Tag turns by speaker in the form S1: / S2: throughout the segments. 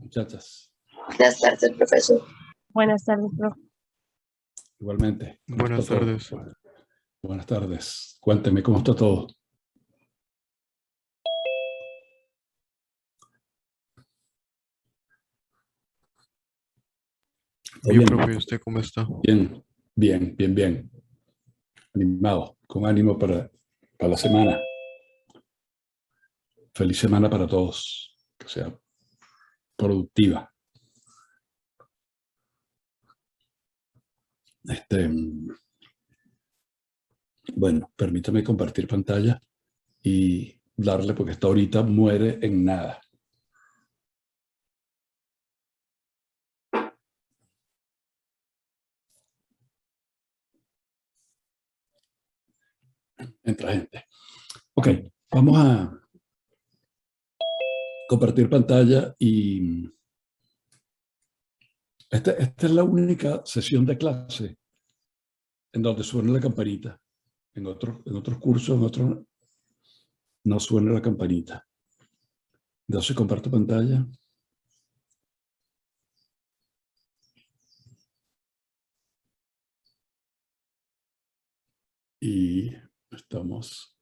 S1: muchachas.
S2: Buenas tardes, profesor.
S3: Buenas tardes, profe.
S1: Igualmente.
S4: Buenas tardes.
S1: Buenas tardes. Cuénteme, ¿cómo está todo?
S4: Bien, profe, ¿usted cómo está?
S1: Bien, bien, bien, bien. Animado, con ánimo para la semana. Feliz semana para todos. Que sea productiva. Bueno, permítame compartir pantalla y darle, porque esta ahorita muere en nada. Entra gente. Ok, vamos a compartir pantalla y esta es la única sesión de clase en donde suena la campanita. En otros cursos, no suena la campanita. Entonces comparto pantalla. Y estamos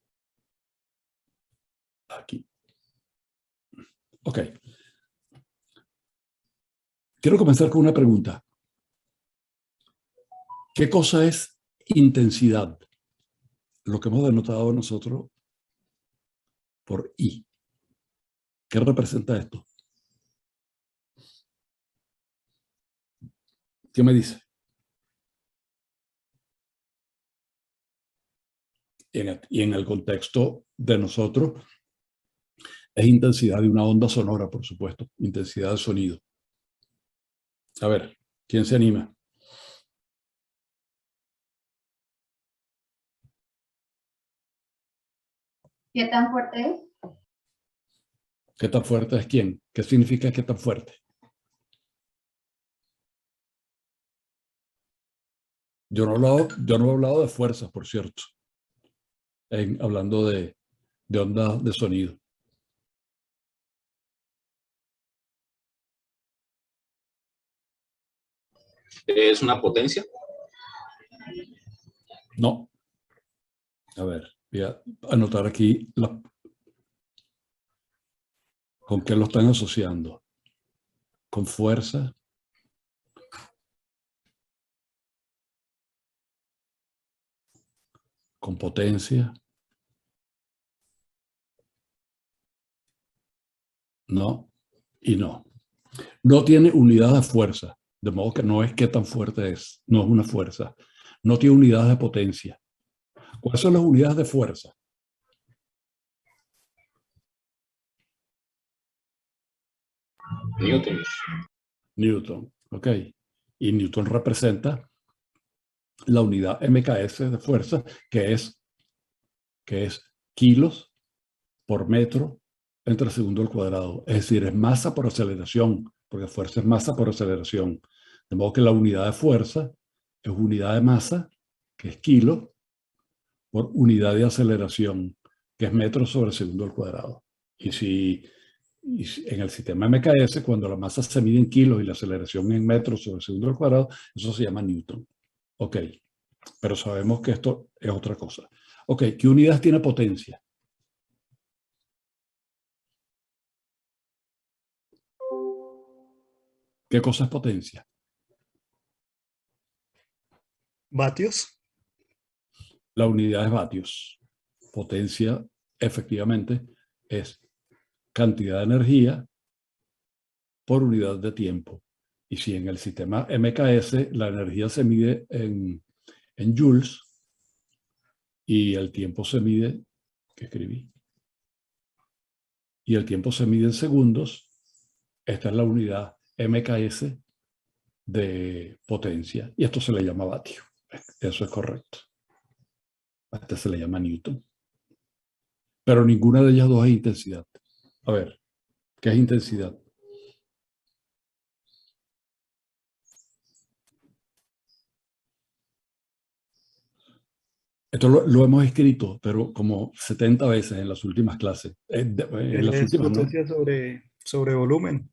S1: aquí. Ok. Quiero comenzar con una pregunta. ¿Qué cosa es intensidad? Lo que hemos denotado nosotros por I. ¿Qué representa esto? ¿Qué me dice? Y en el contexto de nosotros, es intensidad de una onda sonora, por supuesto. Intensidad de sonido. A ver, ¿quién se anima?
S5: ¿Qué tan fuerte es?
S1: ¿Qué tan fuerte es quién? ¿Qué significa qué tan fuerte? Yo no he hablado de fuerzas, por cierto, hablando de ondas de sonido.
S6: ¿Es una potencia?
S1: No. A ver, voy a anotar aquí con qué lo están asociando. Con fuerza. Con potencia. No y no. No tiene unidad de fuerza, de modo que no es qué tan fuerte es, no es una fuerza. No tiene unidades de potencia. ¿Cuáles son las unidades de fuerza?
S6: Newton.
S1: Newton, ok. Y Newton representa la unidad MKS de fuerza, que es kilos por metro entre segundo al cuadrado. Es decir, es masa por aceleración, porque fuerza es masa por aceleración. De modo que la unidad de fuerza es unidad de masa, que es kilo, por unidad de aceleración, que es metro sobre segundo al cuadrado. Y si en el sistema MKS, cuando la masa se mide en kilos y la aceleración en metros sobre segundo al cuadrado, eso se llama Newton. Ok, pero sabemos que esto es otra cosa. Ok, ¿qué unidades tiene potencia? ¿Qué cosa es potencia?
S4: ¿Vatios?
S1: La unidad es vatios. Potencia, efectivamente, es cantidad de energía por unidad de tiempo. Y si en el sistema MKS la energía se mide en joules y el tiempo se mide, ¿qué escribí? Y el tiempo se mide en segundos, esta es la unidad MKS de potencia. Y esto se le llama vatio. Eso es correcto. A este se le llama Newton. Pero ninguna de ellas dos es intensidad. A ver, ¿qué es intensidad? Esto lo hemos escrito, pero como 70 veces en las últimas clases. En las
S4: Es
S1: últimas, ¿no?
S4: potencia sobre volumen.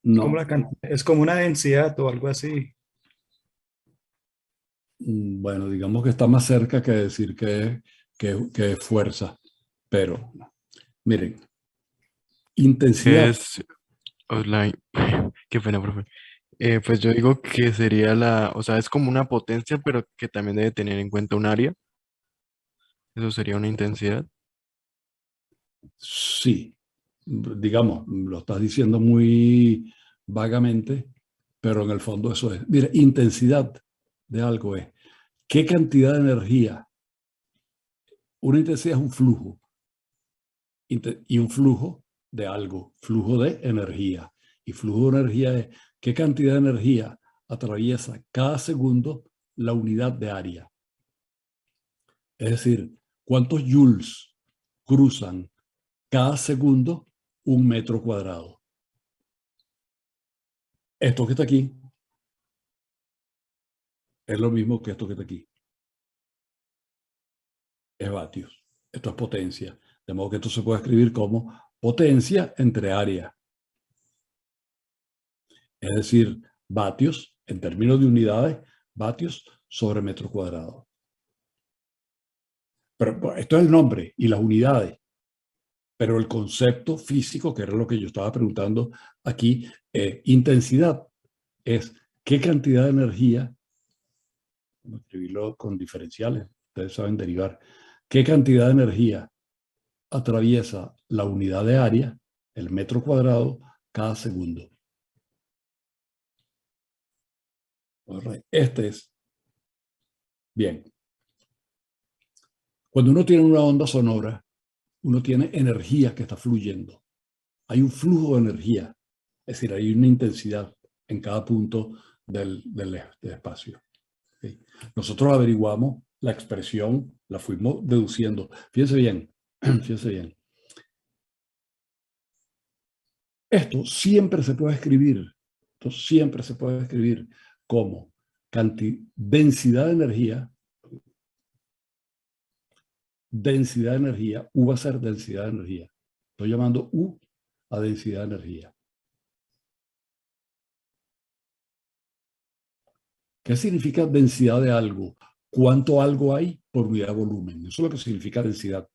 S1: No.
S4: Es como una densidad o algo así.
S1: Bueno, digamos que está más cerca que decir que es fuerza. Pero, miren, intensidad.
S4: Es online. Qué pena, profe. Pues yo digo que sería o sea, es como una potencia, pero que también debe tener en cuenta un área. Eso sería una intensidad.
S1: Sí, digamos, lo estás diciendo muy vagamente, pero en el fondo eso es. Mira, intensidad de algo es qué cantidad de energía. Una intensidad es un flujo y un flujo de algo, flujo de energía. Y flujo de energía es qué cantidad de energía atraviesa cada segundo la unidad de área. Es decir, cuántos joules cruzan cada segundo un metro cuadrado. Esto que está aquí es lo mismo que esto que está aquí. Es vatios. Esto es potencia. De modo que esto se puede escribir como potencia entre área. Es decir, vatios, en términos de unidades, vatios sobre metro cuadrado. Pero esto es el nombre y las unidades. Pero el concepto físico, que era lo que yo estaba preguntando aquí, intensidad, es qué cantidad de energía, vamos a escribirlo con diferenciales, ustedes saben derivar, qué cantidad de energía atraviesa la unidad de área, el metro cuadrado, cada segundo. Este es, bien, cuando uno tiene una onda sonora, uno tiene energía que está fluyendo. Hay un flujo de energía, es decir, hay una intensidad en cada punto del espacio. ¿Sí? Nosotros averiguamos la expresión, la fuimos deduciendo. Fíjense bien, fíjense bien. Esto siempre se puede escribir, como densidad de energía, U va a ser densidad de energía. Estoy llamando U a densidad de energía. ¿Qué significa densidad de algo? ¿Cuánto algo hay por unidad de volumen? Eso es lo que significa densidad.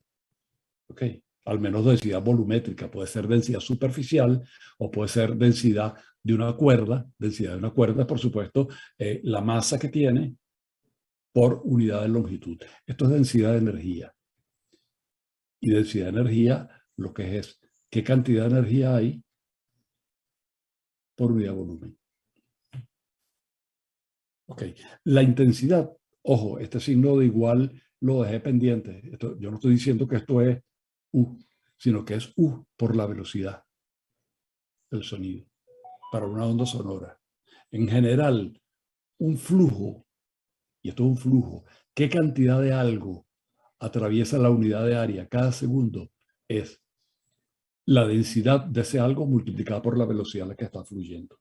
S1: ¿Ok? Al menos densidad volumétrica. Puede ser densidad superficial o puede ser densidad de una cuerda. Densidad de una cuerda, por supuesto, la masa que tiene por unidad de longitud. Esto es densidad de energía. Y densidad de energía, lo que es qué cantidad de energía hay por unidad de volumen. Ok, la intensidad, ojo, este signo de igual lo dejé pendiente. Yo no estoy diciendo que esto es U, sino que es U por la velocidad del sonido para una onda sonora. En general, un flujo, y esto es un flujo, ¿qué cantidad de algo atraviesa la unidad de área cada segundo? Es la densidad de ese algo multiplicada por la velocidad a la que está fluyendo.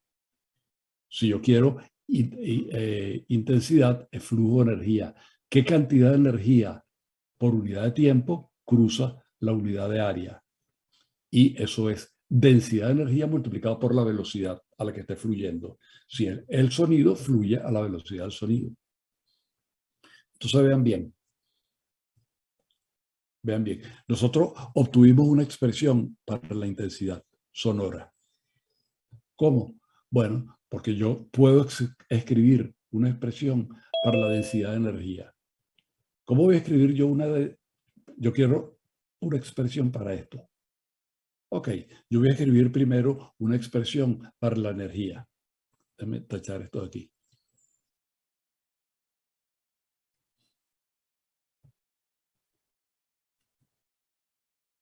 S1: Si yo quiero intensidad, es flujo de energía. ¿Qué cantidad de energía por unidad de tiempo cruza la unidad de área? Y eso es densidad de energía multiplicado por la velocidad a la que esté fluyendo. Si el sonido fluye a la velocidad del sonido. Entonces vean bien. Vean bien. Nosotros obtuvimos una expresión para la intensidad sonora. ¿Cómo? Bueno, porque yo puedo escribir una expresión para la densidad de energía. ¿Cómo voy a escribir yo yo quiero una expresión para esto? Ok, yo voy a escribir primero una expresión para la energía. Déjame tachar esto de aquí.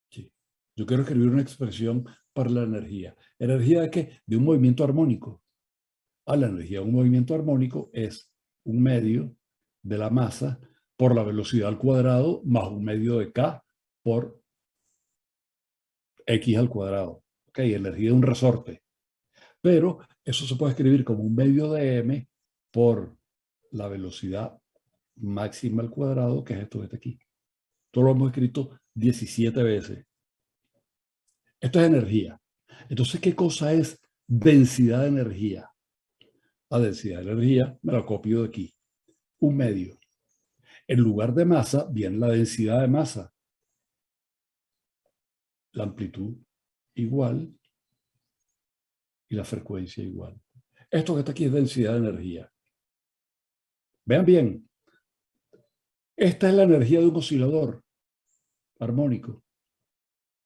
S1: Sí. Yo quiero escribir una expresión para la energía. ¿Energía de qué? De un movimiento armónico. La energía de un movimiento armónico es un medio de la masa por la velocidad al cuadrado más un medio de K por X al cuadrado. Ok, energía de un resorte. Pero eso se puede escribir como un medio de M por la velocidad máxima al cuadrado, que es esto que está aquí. Esto lo hemos escrito 17 veces. Esto es energía. Entonces, ¿qué cosa es densidad de energía. La densidad de energía me la copio de aquí. Un medio. En lugar de masa, viene la densidad de masa. La amplitud igual y la frecuencia igual. Esto que está aquí es densidad de energía. Vean bien. Esta es la energía de un oscilador armónico.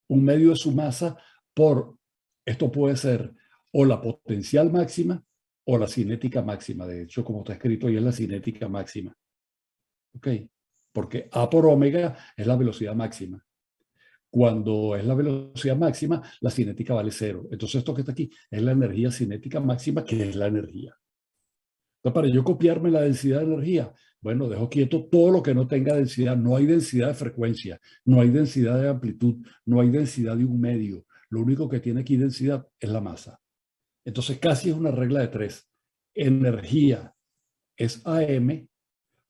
S1: Un medio de su masa por, esto puede ser o la potencial máxima o la cinética máxima. De hecho, como está escrito ahí, es la cinética máxima. ¿Ok? Porque A por omega es la velocidad máxima. Cuando es la velocidad máxima, la cinética vale 0. Entonces esto que está aquí es la energía cinética máxima, que es la energía. Entonces, para yo copiarme la densidad de energía, bueno, dejo quieto todo lo que no tenga densidad. No hay densidad de frecuencia, no hay densidad de amplitud, no hay densidad de un medio. Lo único que tiene aquí densidad es la masa. Entonces casi es una regla de 3. Energía es AM,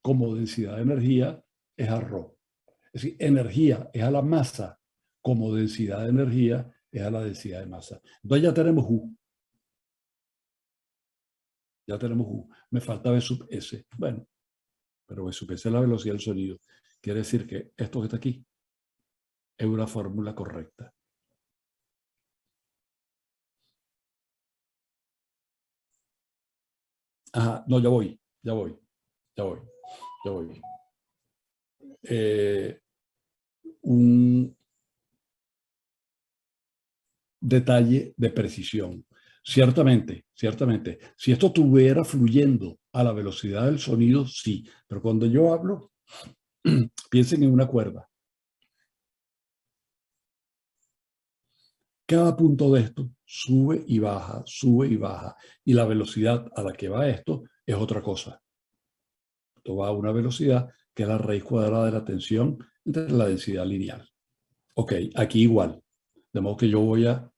S1: como densidad de energía es a ρ. Es decir, energía es a la masa, como densidad de energía es a la densidad de masa. Entonces ya tenemos U. Ya tenemos U. Me falta V sub S. Bueno, pero V sub S es la velocidad del sonido. Quiere decir que esto que está aquí es una fórmula correcta. Ajá, no, ya voy. Un detalle de precisión. Ciertamente, si esto estuviera fluyendo a la velocidad del sonido, sí. Pero cuando yo hablo, piensen en una cuerda. Cada punto de esto sube y baja, y la velocidad a la que va esto es otra cosa. Esto va a una velocidad que es la raíz cuadrada de la tensión entre la densidad lineal. Ok, aquí igual. De modo que yo voy a...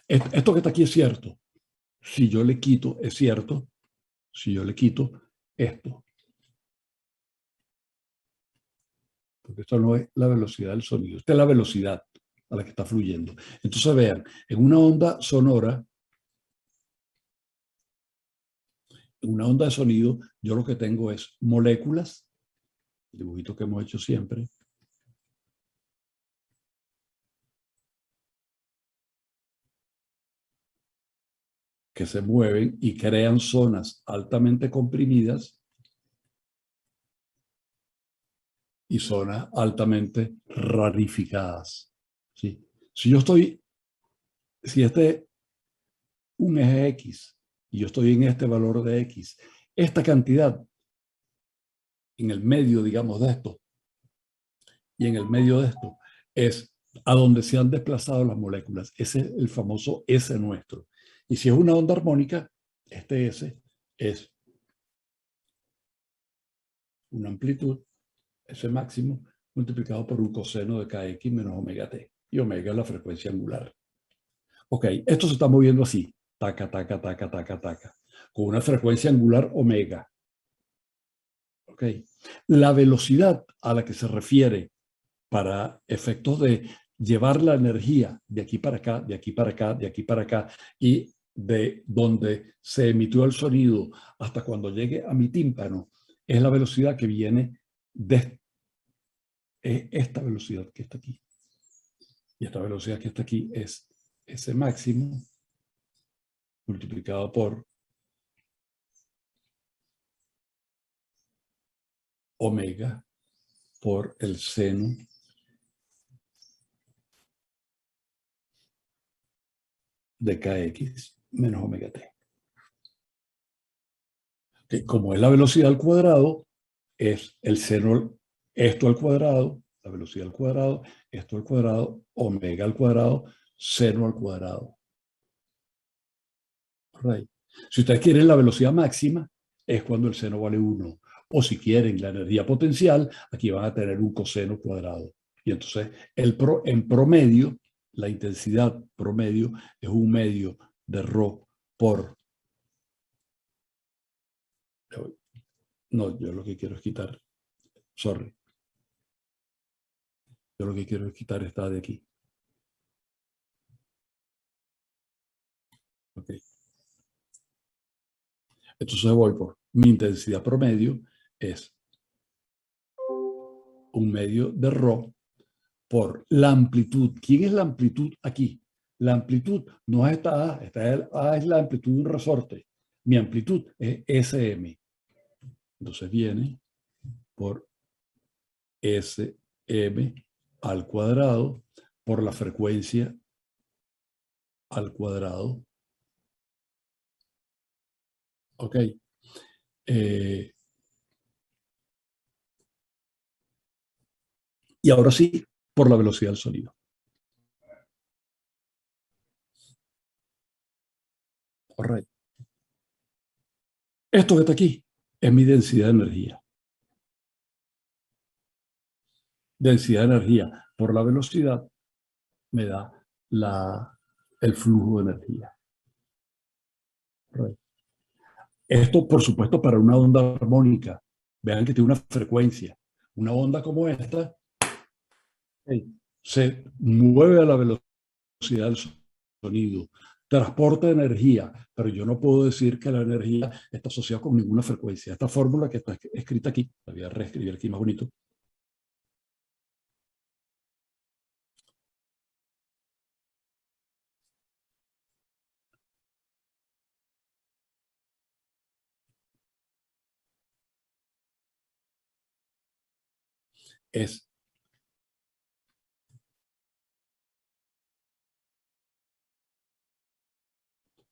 S1: Esto que está aquí es cierto. Si yo le quito, es cierto. Si yo le quito esto. Porque esto no es la velocidad del sonido. Esta es la velocidad a la que está fluyendo. Entonces vean, en una onda sonora, en una onda de sonido, yo lo que tengo es moléculas, el dibujito que hemos hecho siempre, que se mueven y crean zonas altamente comprimidas y zonas altamente rarificadas. ¿Sí? Si este es un eje X y yo estoy en este valor de X, esta cantidad en el medio, digamos, de esto, y en el medio de esto es a donde se han desplazado las moléculas. Ese es el famoso S nuestro. Y si es una onda armónica, este S es una amplitud, S máximo, multiplicado por un coseno de kx menos omega t. Y omega es la frecuencia angular. Ok, esto se está moviendo así, taca, taca, taca, taca, taca, con una frecuencia angular omega. Ok, la velocidad a la que se refiere para efectos de llevar la energía de aquí para acá, de aquí para acá, de aquí para acá, y de donde se emitió el sonido hasta cuando llegue a mi tímpano, es la velocidad que viene de esta velocidad que está aquí. Y esta velocidad que está aquí es ese máximo multiplicado por omega por el seno de kx menos omega t. Que como es la velocidad al cuadrado, es el seno, esto al cuadrado, la velocidad al cuadrado, esto al cuadrado, omega al cuadrado, seno al cuadrado. Right. Si ustedes quieren la velocidad máxima, es cuando el seno vale 1. O si quieren la energía potencial, aquí van a tener un coseno cuadrado. Y entonces, en promedio, la intensidad promedio es un medio de ρ por... No, yo lo que quiero es quitar... Sorry. Yo lo que quiero es quitar esta de aquí. ¿Ok? Entonces voy por mi intensidad promedio es un medio de ρ por la amplitud. ¿Quién es la amplitud aquí? La amplitud no es esta A, A es la amplitud de un resorte. Mi amplitud es SM. Entonces viene por SM al cuadrado por la frecuencia al cuadrado. Ok. Y ahora sí, por la velocidad del sonido. All right. Esto que está aquí es mi densidad de energía. Densidad de energía por la velocidad me da el flujo de energía. Right. Esto, por supuesto, para una onda armónica. Vean que tiene una frecuencia. Una onda como esta se mueve a la velocidad del sonido, transporta energía, pero yo no puedo decir que la energía está asociada con ninguna frecuencia. Esta fórmula que está escrita aquí, la voy a reescribir aquí más bonito. Es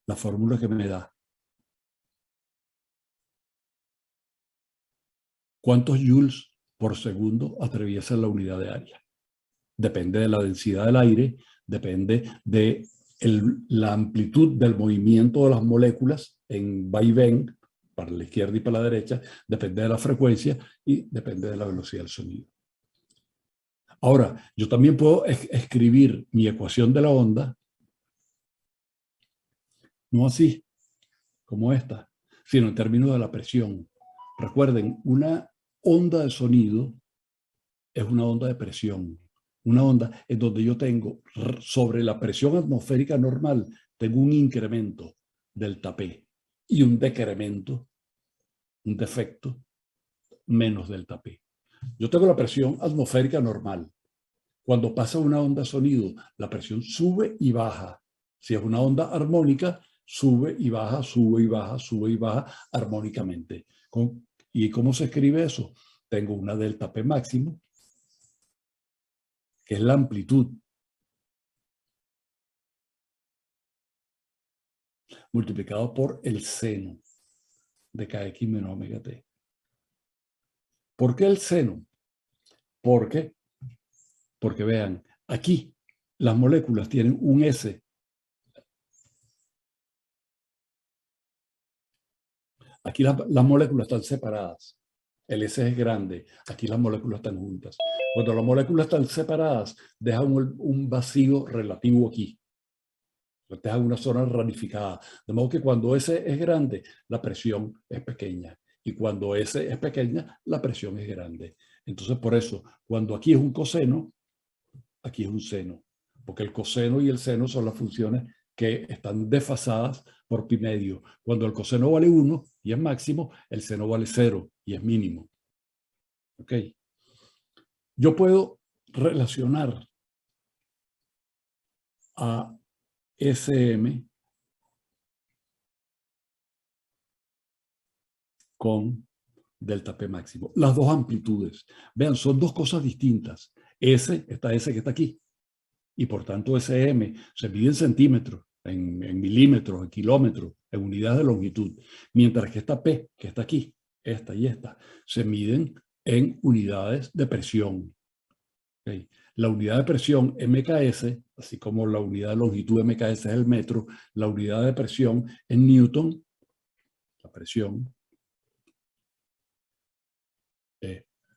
S1: la fórmula que me da cuántos joules por segundo atraviesa la unidad de área. Depende de la densidad del aire, depende de la amplitud del movimiento de las moléculas en vaivén, para la izquierda y para la derecha, depende de la frecuencia y depende de la velocidad del sonido. Ahora, yo también puedo escribir mi ecuación de la onda, no así, como esta, sino en términos de la presión. Recuerden, una onda de sonido es una onda de presión. Una onda en donde yo tengo sobre la presión atmosférica normal, tengo un incremento delta P y un decremento, un defecto, menos delta P. Yo tengo la presión atmosférica normal. Cuando pasa una onda de sonido, la presión sube y baja. Si es una onda armónica, sube y baja, sube y baja, sube y baja armónicamente. ¿Y cómo se escribe eso? Tengo una delta P máximo, que es la amplitud, multiplicado por el seno de kx menos omega t. ¿Por qué el seno? Porque vean, aquí las moléculas tienen un S. Aquí las moléculas están separadas. El S es grande. Aquí las moléculas están juntas. Cuando las moléculas están separadas, dejan un vacío relativo aquí. Dejan una zona ramificada. De modo que cuando S es grande, la presión es pequeña. Y cuando S es pequeña, la presión es grande. Entonces, por eso, cuando aquí es un coseno, aquí es un seno. Porque el coseno y el seno son las funciones que están desfasadas por pi medio. Cuando el coseno vale 1 y es máximo, el seno vale 0 y es mínimo. ¿Ok? Yo puedo relacionar a SM con delta P máximo. Las dos amplitudes. Vean, son dos cosas distintas. S que está aquí. Y por tanto SM se mide en centímetros, en milímetros, en kilómetros, en unidades de longitud. Mientras que esta P, que está aquí, esta y esta, se miden en unidades de presión. ¿Okay? La unidad de presión MKS, así como la unidad de longitud MKS es el metro, la unidad de presión en Newton, la presión,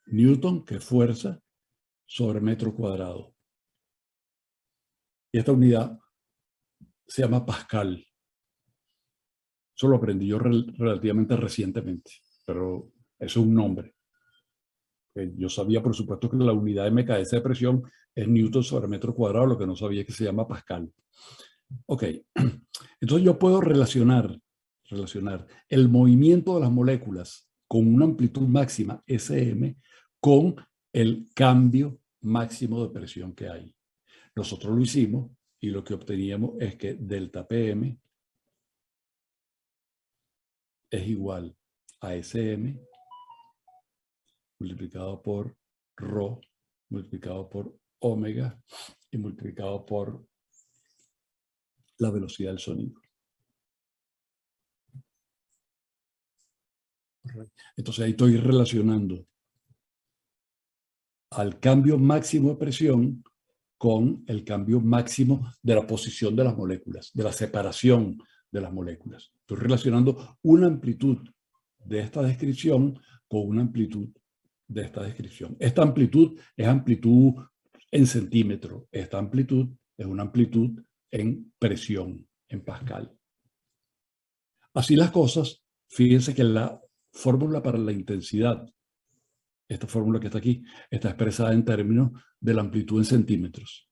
S1: Newton, que es fuerza, sobre metro cuadrado. Y esta unidad se llama Pascal. Eso lo aprendí yo relativamente recientemente, pero eso es un nombre. Yo sabía, por supuesto, que la unidad de MKS de presión es Newton sobre metro cuadrado, lo que no sabía es que se llama Pascal. Ok, Entonces yo puedo relacionar el movimiento de las moléculas con una amplitud máxima, SM, con el cambio máximo de presión que hay. Nosotros lo hicimos y lo que obteníamos es que delta PM es igual a SM multiplicado por Rho, multiplicado por omega y multiplicado por la velocidad del sonido. Entonces ahí estoy relacionando al cambio máximo de presión con el cambio máximo de la posición de las moléculas, de la separación de las moléculas. Estoy relacionando una amplitud de esta descripción con una amplitud de esta descripción. Esta amplitud es amplitud en centímetros. Esta amplitud es una amplitud en presión, en Pascal. Así las cosas, fíjense que la fórmula para la intensidad, esta fórmula que está aquí, está expresada en términos de la amplitud en centímetros,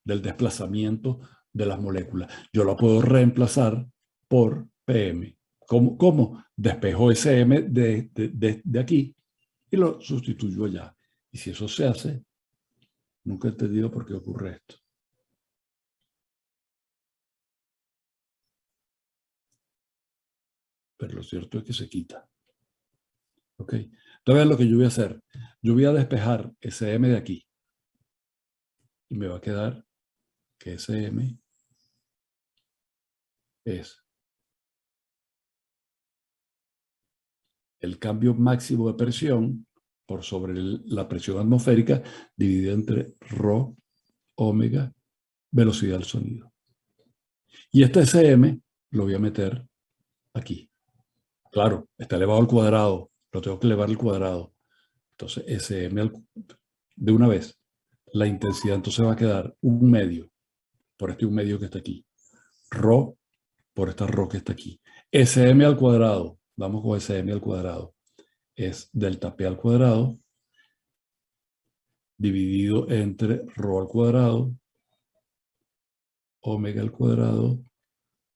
S1: del desplazamiento de las moléculas. Yo la puedo reemplazar por PM. ¿Cómo? Despejo SM de aquí y lo sustituyo allá. Y si eso se hace, nunca he entendido por qué ocurre esto. Pero lo cierto es que se quita. ¿Ok? Entonces lo que yo voy a hacer. Yo voy a despejar SM de aquí. Y me va a quedar que SM es el cambio máximo de presión por sobre la presión atmosférica dividida entre Rho, omega, velocidad del sonido. Y este SM lo voy a meter aquí. Claro, está elevado al cuadrado. Lo tengo que elevar al cuadrado. Entonces, SM de una vez. La intensidad entonces va a quedar 1 medio por este 1 medio que está aquí. Rho por esta Rho que está aquí. SM al cuadrado. Vamos con SM al cuadrado. Es delta P al cuadrado dividido entre Rho al cuadrado, omega al cuadrado,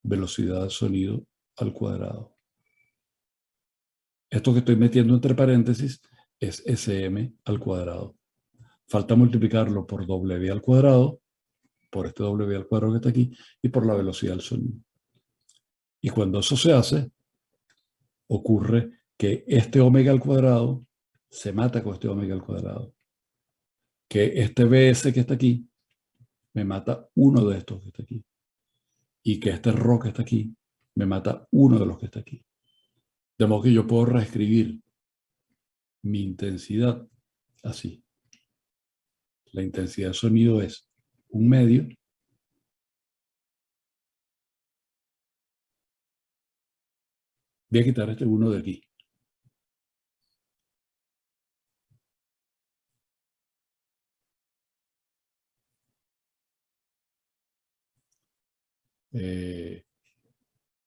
S1: velocidad del sonido al cuadrado. Esto que estoy metiendo entre paréntesis es SM al cuadrado. Falta multiplicarlo por W al cuadrado, por este W al cuadrado que está aquí, y por la velocidad del sonido. Y cuando eso se hace, ocurre que este omega al cuadrado se mata con este omega al cuadrado. Que este BS que está aquí me mata uno de estos que está aquí. Y que este Rho que está aquí me mata uno de los que está aquí. De modo que yo puedo reescribir mi intensidad así. La intensidad de sonido es 1 medio voy a quitar este 1 de aquí.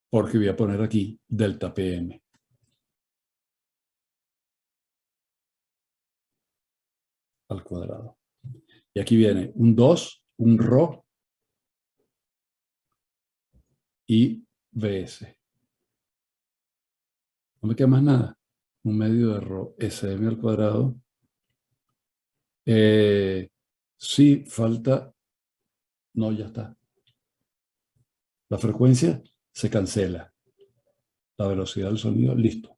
S1: Porque voy a poner aquí delta PM. Al cuadrado. Y aquí viene un 2, un Rho y BS. No me queda más nada. 1 medio de Rho SM al cuadrado. Sí, falta. No, ya está. La frecuencia se cancela. La velocidad del sonido, listo.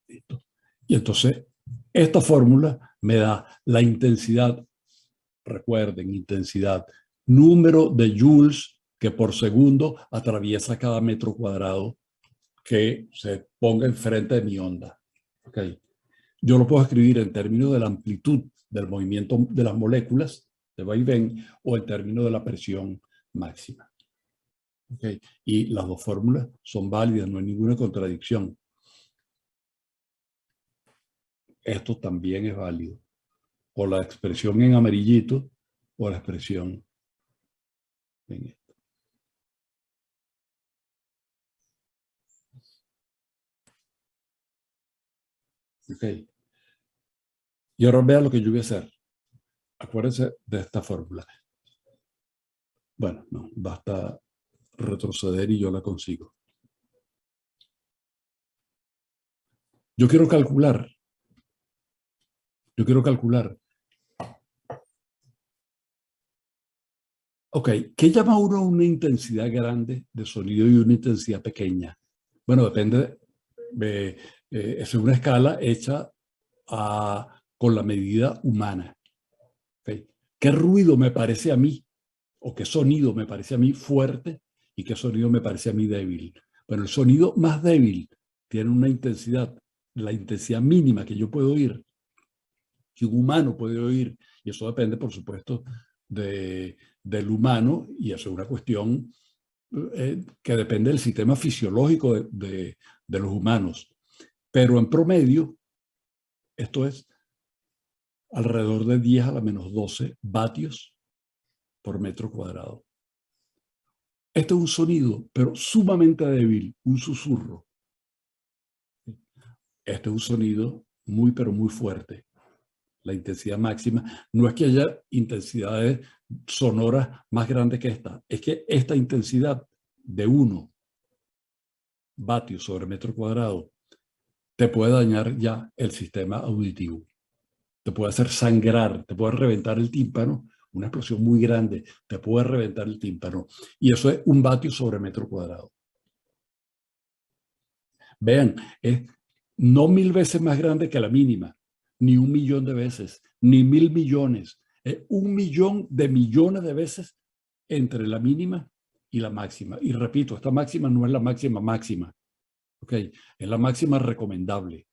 S1: Listo. Y entonces, esta fórmula me da la intensidad, recuerden, intensidad, número de joules que por segundo atraviesa cada metro cuadrado que se ponga enfrente de mi onda. ¿Okay? Yo lo puedo escribir en términos de la amplitud del movimiento de las moléculas de vaivén o en términos de la presión máxima. ¿Okay? Y las dos fórmulas son válidas, no hay ninguna contradicción. Esto también es válido. O la expresión en amarillito o la expresión en esto. Ok. Y ahora vean lo que yo voy a hacer. Acuérdense de esta fórmula. Bueno, no, basta retroceder y yo la consigo. Yo quiero calcular. Ok, ¿qué llama uno a una intensidad grande de sonido y una intensidad pequeña? Bueno, depende. Es una escala hecha con la medida humana. Okay. ¿Qué ruido me parece a mí o qué sonido me parece a mí fuerte y qué sonido me parece a mí débil? Bueno, el sonido más débil tiene una intensidad, la intensidad mínima que yo puedo oír, que un humano puede oír, y eso depende, por supuesto, del humano, y eso es una cuestión que depende del sistema fisiológico de los humanos. Pero en promedio, esto es alrededor de 10 a la menos 12 vatios por metro cuadrado. Este es un sonido, pero sumamente débil, un susurro. Este es un sonido muy, pero muy fuerte. La intensidad máxima. No es que haya intensidades sonoras más grandes que esta, es que esta intensidad de 1 vatio sobre metro cuadrado te puede dañar ya el sistema auditivo. Te puede hacer sangrar, te puede reventar el tímpano, una explosión muy grande, te puede reventar el tímpano. Y eso es 1 vatio sobre metro cuadrado. Vean, es no 1000 veces más grande que la mínima, ni 1 millón de veces, ni 1000 millones. Es 1 millón de millones de veces entre la mínima y la máxima. Y repito, esta máxima no es la máxima. Okay, es la máxima recomendable.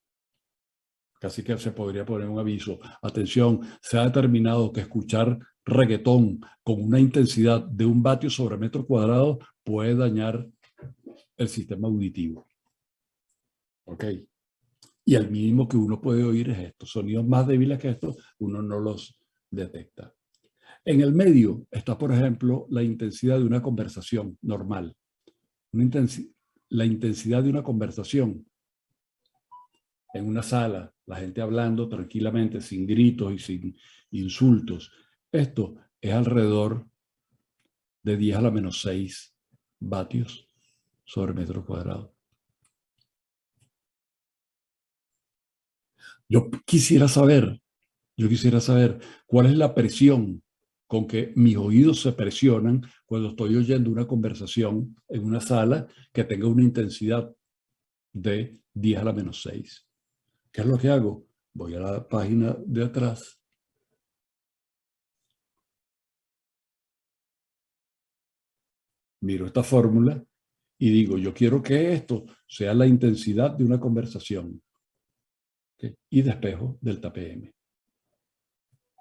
S1: Casi que se podría poner un aviso. Atención, se ha determinado que escuchar reggaetón con una intensidad de 1 vatio sobre metro cuadrado puede dañar el sistema auditivo. Ok. Y el mínimo que uno puede oír es esto. Sonidos más débiles que estos, uno no los detecta. En el medio está, por ejemplo, la intensidad de una conversación normal. La intensidad de una conversación en una sala, la gente hablando tranquilamente, sin gritos y sin insultos. Esto es alrededor de 10 a la menos 6 vatios sobre metro cuadrado. Yo quisiera saber cuál es la presión con que mis oídos se presionan cuando estoy oyendo una conversación en una sala que tenga una intensidad de 10 a la menos 6. ¿Qué es lo que hago? Voy a la página de atrás. Miro esta fórmula y digo, yo quiero que esto sea la intensidad de una conversación. ¿Okay? Y despejo delta PM.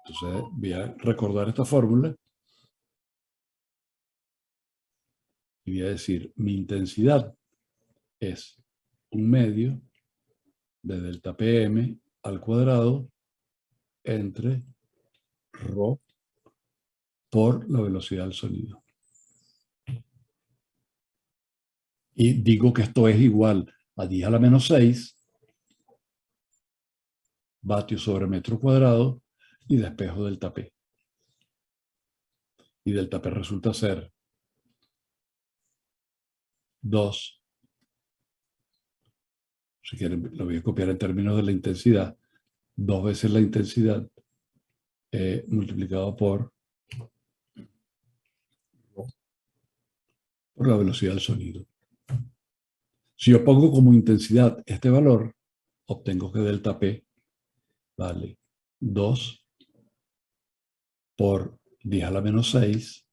S1: Entonces voy a recordar esta fórmula y voy a decir, mi intensidad es 1/2 de delta PM al cuadrado entre ρ por la velocidad del sonido. Y digo que esto es igual a 10 a la menos 6 vatios sobre metro cuadrado y despejo delta P. Y delta P resulta ser 2. Si quieren, lo voy a copiar en términos de la intensidad. 2 veces la intensidad multiplicado por la velocidad del sonido. Si yo pongo como intensidad este valor, obtengo que delta P vale 2 por 10 a la menos 6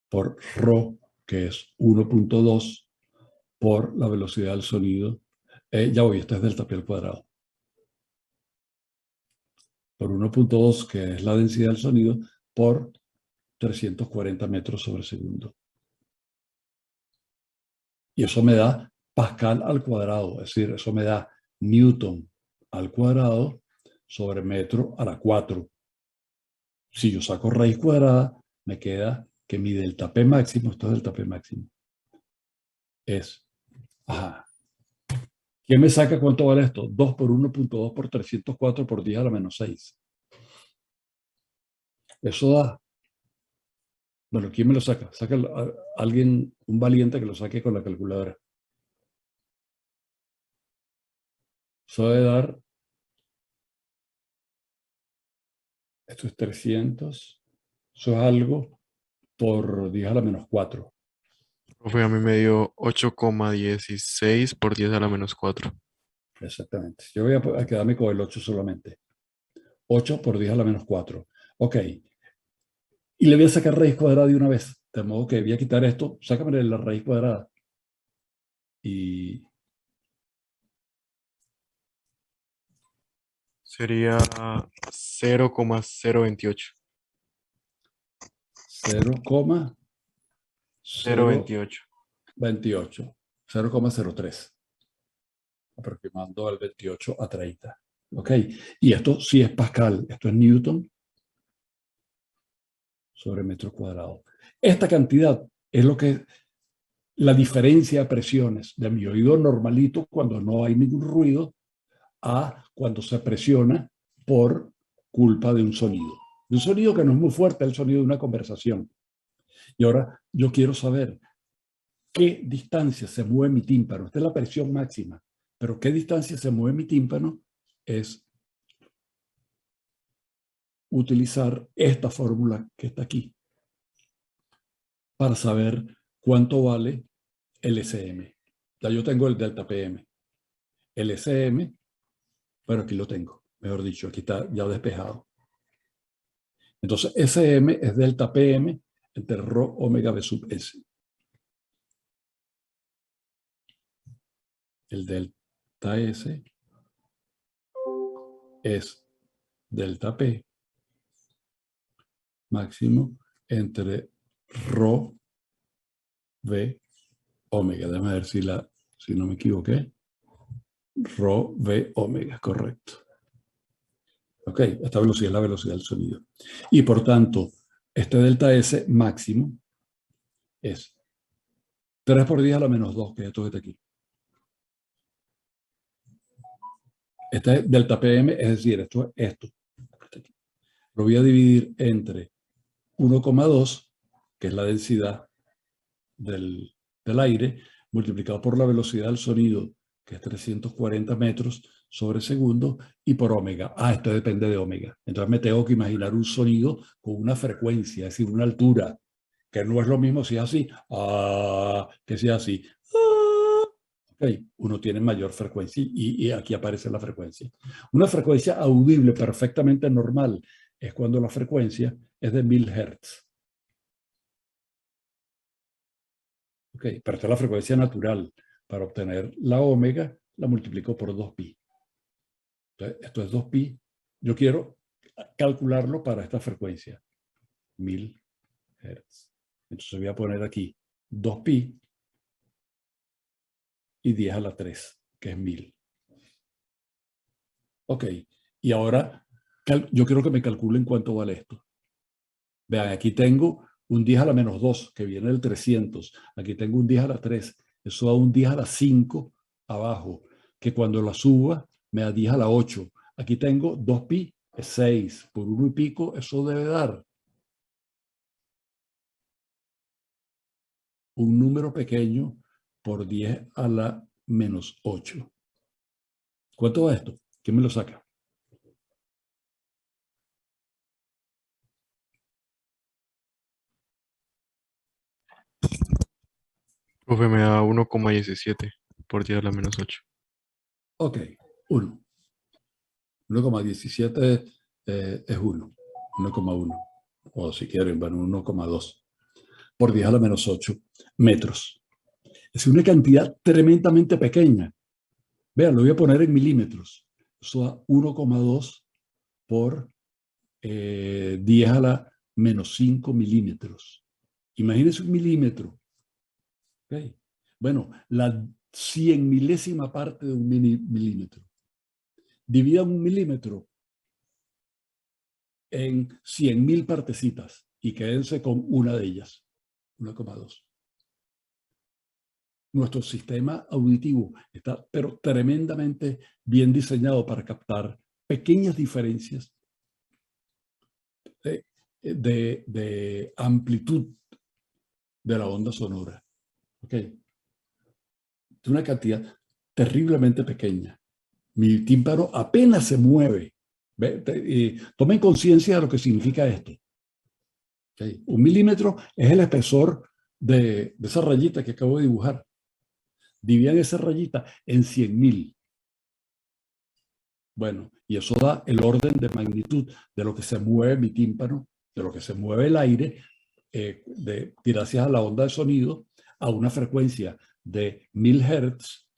S1: por ρ, que es 1.2 por la velocidad del sonido. Ya voy, esto es delta P al cuadrado. Por 1.2, que es la densidad del sonido, por 340 metros sobre segundo. Y eso me da Pascal al cuadrado, es decir, eso me da Newton al cuadrado sobre metro a la 4. Si yo saco raíz cuadrada, me queda que mi delta P máximo, esto es delta P máximo, es, ¿quién me saca cuánto vale esto? 2 por 1.2 por 304 por 10 a la menos 6. Eso da Bueno, ¿quién me lo saca? Saca alguien, un valiente que lo saque con la calculadora. Eso debe dar, esto es 300, eso es algo por 10 a la menos 4.
S4: Profe, a mí me dio 8,16 por 10 a la menos 4.
S1: Exactamente. Yo voy a quedarme con el 8 solamente. 8 por 10 a la menos 4. Ok. Y le voy a sacar raíz cuadrada de una vez. De modo que voy a quitar esto. Sácame la raíz cuadrada. Y
S4: Sería 0,028.
S1: 0,028.
S4: 0,28.
S1: 0,03. Aproximando al 28 a 30. ¿Ok? Y esto sí es Pascal. Esto es Newton sobre metro cuadrado. Esta cantidad es lo que la diferencia de presiones de mi oído normalito cuando no hay ningún ruido a cuando se presiona por culpa de un sonido. De un sonido que no es muy fuerte, el sonido de una conversación. Y ahora yo quiero saber qué distancia se mueve mi tímpano. Esta es la presión máxima, pero qué distancia se mueve mi tímpano es utilizar esta fórmula que está aquí para saber cuánto vale el SM. Ya yo tengo el delta PM. El SM, pero aquí lo tengo, mejor dicho, aquí está ya despejado. Entonces, SM es delta PM entre rho omega B sub S. El delta S es delta P máximo entre rho V omega. Déjame ver si no me equivoqué. Rho V omega, correcto. Ok, esta velocidad es la velocidad del sonido. Y por tanto, este delta S máximo es 3 por 10 a la menos 2, que es esto que está aquí. Este es delta PM, es decir, esto es esto. Lo voy a dividir entre 1,2, que es la densidad del aire, multiplicado por la velocidad del sonido, que es 340 metros sobre segundo, y por omega. Esto depende de omega. Entonces me tengo que imaginar un sonido con una frecuencia, es decir, una altura, que no es lo mismo si es así, que si es así. Okay. Uno tiene mayor frecuencia y aquí aparece la frecuencia. Una frecuencia audible perfectamente normal es cuando la frecuencia es de 1000 Hz. Okay. Pero esta es la frecuencia natural. Para obtener la omega, la multiplico por 2pi. Entonces, esto es 2pi. Yo quiero calcularlo para esta frecuencia, 1000 Hz. Entonces voy a poner aquí 2pi y 10 a la 3, que es 1000. Ok, y ahora yo quiero que me calculen cuánto vale esto. Vean, aquí tengo un 10 a la menos 2, que viene del 300. Aquí tengo un 10 a la 3. Eso da un 10 a la 5 abajo, que cuando la suba me da 10 a la 8. Aquí tengo 2pi, es 6. Por 1 y pico, eso debe dar un número pequeño por 10 a la menos 8. ¿Cuánto va esto? ¿Quién me lo saca?
S4: Profe, me da 1,17 por 10 a la menos 8.
S1: Ok, 1. 1,17 es 1. 1,1. O si quieren, bueno, 1,2 por 10 a la menos 8 metros. Es una cantidad tremendamente pequeña. Vean, lo voy a poner en milímetros. Eso da 1,2 por 10 a la menos 5 milímetros. Imagínense un milímetro. ¿Okay? Bueno, la 100 milésima parte de un milímetro. Dividan un milímetro en 100.000 partecitas y quédense con una de ellas, 1,2. Nuestro sistema auditivo está pero tremendamente bien diseñado para captar pequeñas diferencias de amplitud de la onda sonora. ¿Ok? Es una cantidad terriblemente pequeña. Mi tímpano apenas se mueve. Tomen conciencia de lo que significa esto. ¿Okay? 1 milímetro es el espesor de esa rayita que acabo de dibujar. Dividan esa rayita en 100.000. Bueno, y eso da el orden de magnitud de lo que se mueve mi tímpano, de lo que se mueve el aire, gracias a la onda de sonido, a una frecuencia de 1000 Hz,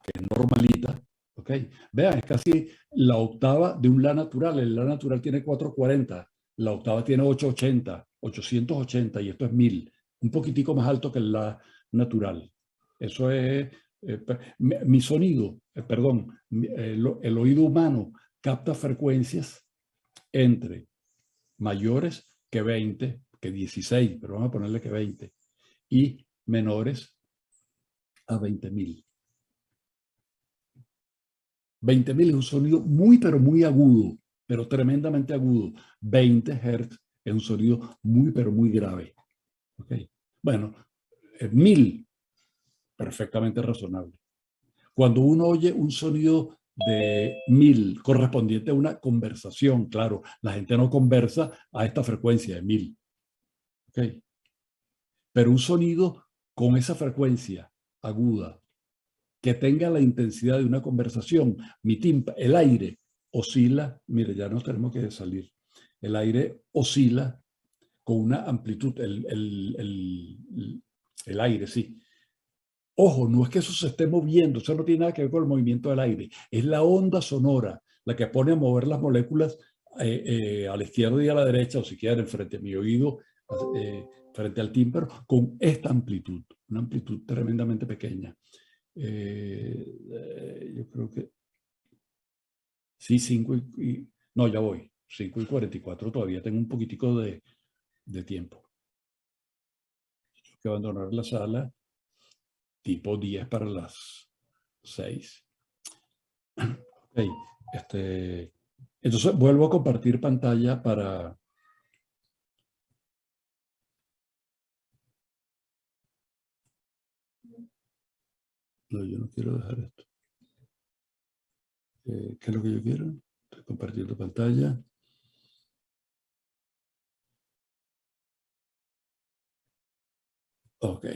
S1: que es normalita. ¿Ok? Vean, es casi la octava de un La natural. El La natural tiene 440, la octava tiene 880, 880, y esto es 1000. Un poquitico más alto que el La natural. Eso es... mi sonido, perdón, el oído humano capta frecuencias entre mayores que 20, que 16, pero vamos a ponerle que 20, y menores a 20.000. 20.000 es un sonido muy, pero muy agudo, pero tremendamente agudo. 20 Hz es un sonido muy, pero muy grave. ¿Okay? Bueno, 1000, perfectamente razonable. Cuando uno oye un sonido de 1000 correspondiente a una conversación, claro, la gente no conversa a esta frecuencia de 1000. ¿Okay? Pero un sonido con esa frecuencia aguda, que tenga la intensidad de una conversación, el aire oscila, mire, ya nos tenemos que salir, el aire oscila con una amplitud, el aire, sí. Ojo, no es que eso se esté moviendo, eso no tiene nada que ver con el movimiento del aire, es la onda sonora la que pone a mover las moléculas a la izquierda y a la derecha, o si quieren, frente a mi oído, frente al tímpano, con esta amplitud, una amplitud tremendamente pequeña. Yo creo que sí, 5 no, ya voy, 5:44, todavía tengo un poquitico de tiempo. Tengo que abandonar la sala tipo 10 para las 6. Okay, entonces vuelvo a compartir pantalla para... No, yo no quiero dejar esto. ¿Qué es lo que yo quiero? Estoy compartiendo pantalla. Ok.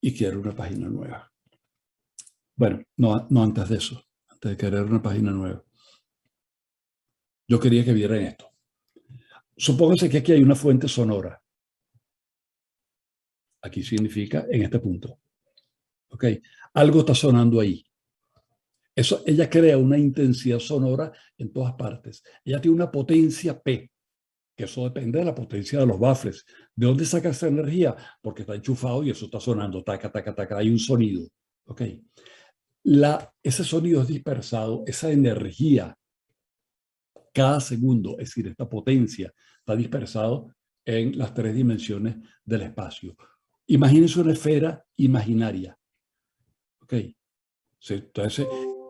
S1: Y quiero una página nueva. Bueno, no antes de eso. Antes de querer una página nueva. Yo quería que vieran esto. Supónganse que aquí hay una fuente sonora. Aquí significa en este punto. Ok. Algo está sonando ahí. Eso, ella crea una intensidad sonora en todas partes. Ella tiene una potencia P, que eso depende de la potencia de los baffles. ¿De dónde saca esa energía? Porque está enchufado y eso está sonando, taca, taca, taca, hay un sonido. ¿Ok? Ese sonido es dispersado, esa energía, cada segundo, es decir, esta potencia está dispersado en las 3 dimensiones del espacio. Imagínense una esfera imaginaria. ¿Ok? Entonces,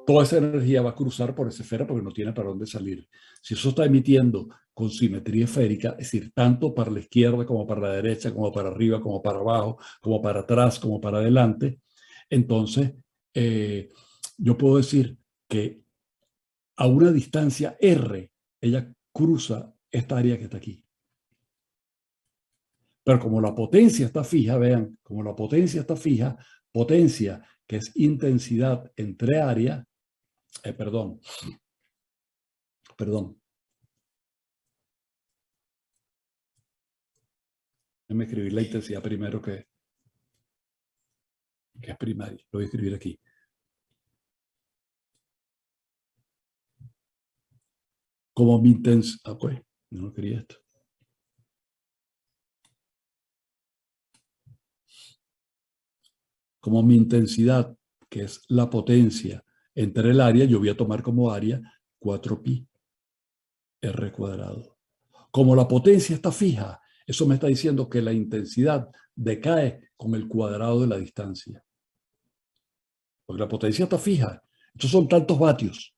S1: toda esa energía va a cruzar por esa esfera porque no tiene para dónde salir. Si eso está emitiendo con simetría esférica, es decir, tanto para la izquierda como para la derecha, como para arriba, como para abajo, como para atrás, como para adelante, entonces yo puedo decir que a una distancia R, ella cruza esta área que está aquí. Pero como la potencia está fija, vean, como la potencia está fija, potencia que es intensidad entre área, perdón. Déjame escribir la intensidad primero que es primaria. Lo voy a escribir aquí. Como mi intensidad. Pues, no quería esto. Como mi intensidad, que es la potencia entre el área, yo voy a tomar como área 4pi r cuadrado. Como la potencia está fija, eso me está diciendo que la intensidad decae con el cuadrado de la distancia. Porque la potencia está fija. Estos son tantos vatios.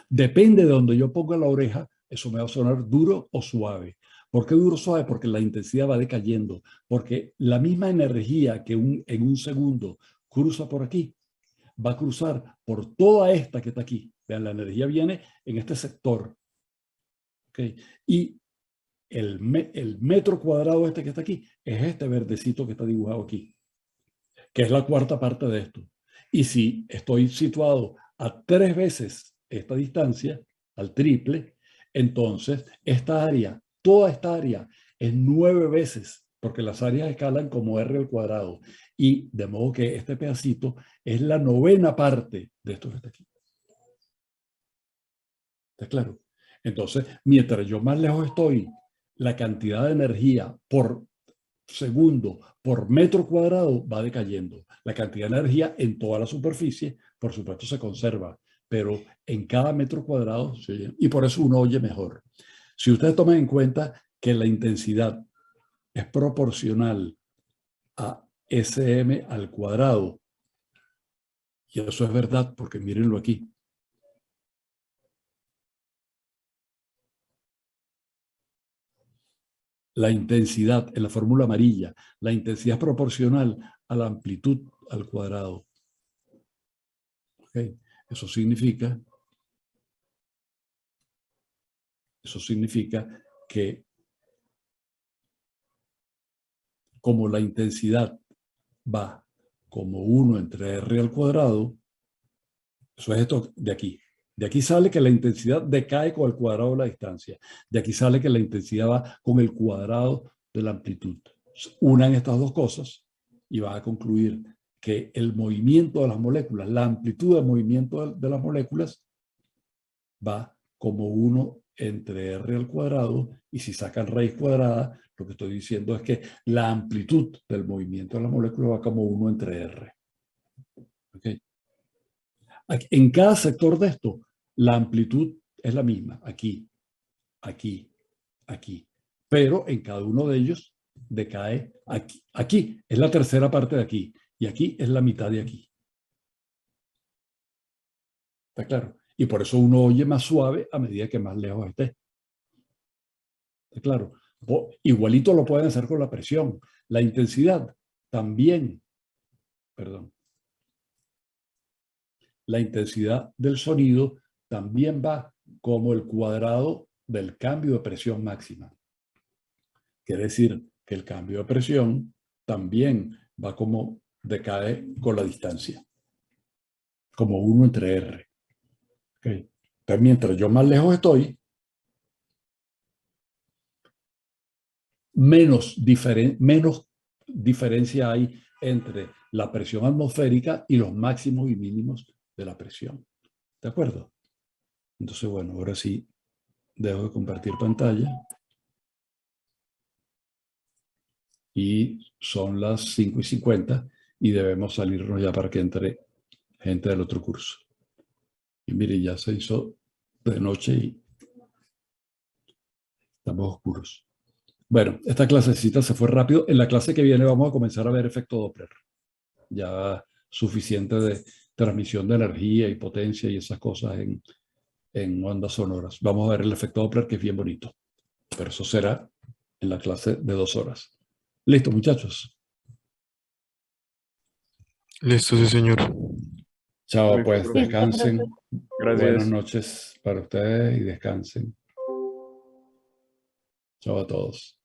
S1: Depende de donde yo ponga la oreja, eso me va a sonar duro o suave. ¿Por qué duro o suave? Porque la intensidad va decayendo, porque la misma energía que en un segundo cruza por aquí, va a cruzar por toda esta que está aquí. Vean, la energía viene en este sector. ¿Okay? Y el metro cuadrado este que está aquí es este verdecito que está dibujado aquí, que es la cuarta parte de esto. Y si estoy situado a 3 veces esta distancia, al triple, entonces esta área, toda esta área, es 9 veces, porque las áreas escalan como r al cuadrado. Y de modo que este pedacito es la 9ª parte de esto que está aquí. ¿Está claro? Entonces, mientras yo más lejos estoy, la cantidad de energía por segundo por metro cuadrado va decayendo. La cantidad de energía en toda la superficie, por supuesto, se conserva, pero en cada metro cuadrado se oye, y por eso uno oye mejor. Si ustedes toman en cuenta que la intensidad es proporcional a SM al cuadrado, y eso es verdad porque mírenlo aquí. La intensidad, en la fórmula amarilla, la intensidad es proporcional a la amplitud al cuadrado. ¿Okay? Eso significa que como la intensidad va como 1 entre r al cuadrado, eso es esto de aquí. De aquí sale que la intensidad decae con el cuadrado de la distancia. De aquí sale que la intensidad va con el cuadrado de la amplitud. Unan estas dos cosas y vas a concluir que el movimiento de las moléculas, la amplitud de movimiento de las moléculas va como 1 entre r al cuadrado, y si sacan raíz cuadrada, lo que estoy diciendo es que la amplitud del movimiento de la molécula va como 1 entre r. ¿Okay? En cada sector de esto, la amplitud es la misma, aquí, aquí, aquí, pero en cada uno de ellos decae aquí. Aquí es la tercera parte de aquí, y aquí es la mitad de aquí. ¿Está claro? Y por eso uno oye más suave a medida que más lejos esté. ¿Está claro? Igualito lo pueden hacer con la presión. La intensidad también, perdón. La intensidad del sonido también va como el cuadrado del cambio de presión máxima. Quiere decir que el cambio de presión también va como decae con la distancia, como 1 entre r. ¿Okay? Pero mientras yo más lejos estoy, menos diferencia hay entre la presión atmosférica y los máximos y mínimos de la presión. ¿De acuerdo? Entonces, bueno, ahora sí dejo de compartir pantalla. Y son las 5:50 y debemos salirnos ya para que entre gente del otro curso. Y mire, ya se hizo de noche y estamos oscuros. Bueno, esta clasecita se fue rápido. En la clase que viene vamos a comenzar a ver efecto Doppler. Ya suficiente de transmisión de energía y potencia y esas cosas en ondas sonoras. Vamos a ver el efecto Doppler, que es bien bonito. Pero eso será en la clase de 2 horas. Listo, muchachos.
S4: Listo, sí, señor.
S1: Chao,
S4: Listo,
S1: pues
S4: profe.
S1: descansen. Buenas
S4: Gracias.
S1: noches para ustedes y descansen. Chao a todos.